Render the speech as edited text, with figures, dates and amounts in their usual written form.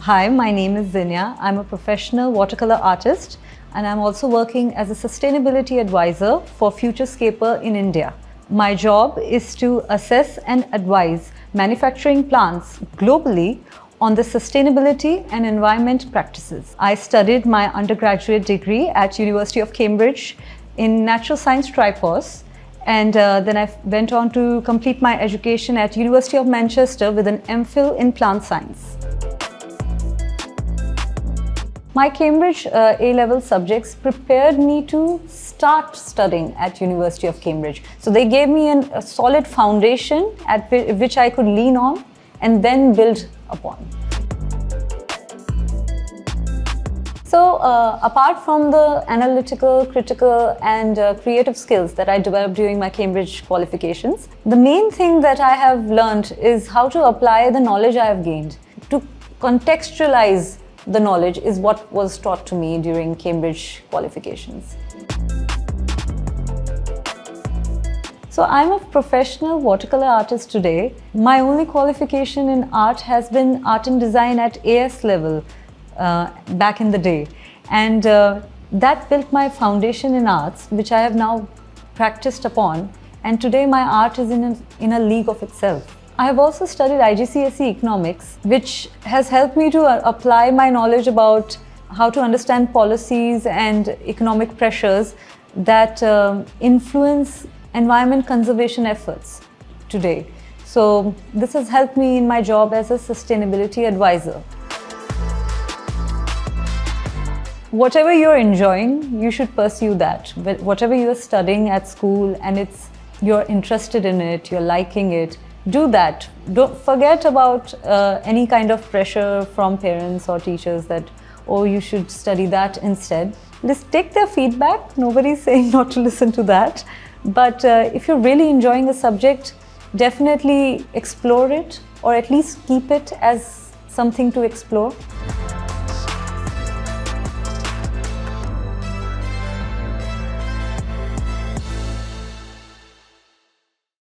Hi, my name is Zinnia. I'm a professional watercolor artist and I'm also working as a sustainability advisor for Futurescaper in India. My job is to assess and advise manufacturing plants globally on the sustainability and environment practices. I studied my undergraduate degree at University of Cambridge in Natural Science Tripos, and then I went on to complete my education at University of Manchester with an MPhil in plant science. My Cambridge A-level subjects prepared me to start studying at University of Cambridge. So they gave me a solid foundation at which I could lean on and then build upon. So apart from the analytical, critical and creative skills that I developed during my Cambridge qualifications, the main thing that I have learned is how to apply the knowledge I have gained. To contextualize the knowledge is what was taught to me during Cambridge qualifications. So I'm a professional watercolor artist today. My only qualification in art has been art and design at AS level back in the day. And that built my foundation in arts, which I have now practiced upon. And today my art is in a league of itself. I have also studied IGCSE economics, which has helped me to apply my knowledge about how to understand policies and economic pressures that influence environment conservation efforts today. So this has helped me in my job as a sustainability advisor. Whatever you're enjoying, you should pursue that. Whatever you're studying at school and you're interested in it, you're liking it, do that. Don't forget about any kind of pressure from parents or teachers that, oh, you should study that instead. Just take their feedback. Nobody's saying not to listen to that. But if you're really enjoying a subject, definitely explore it or at least keep it as something to explore.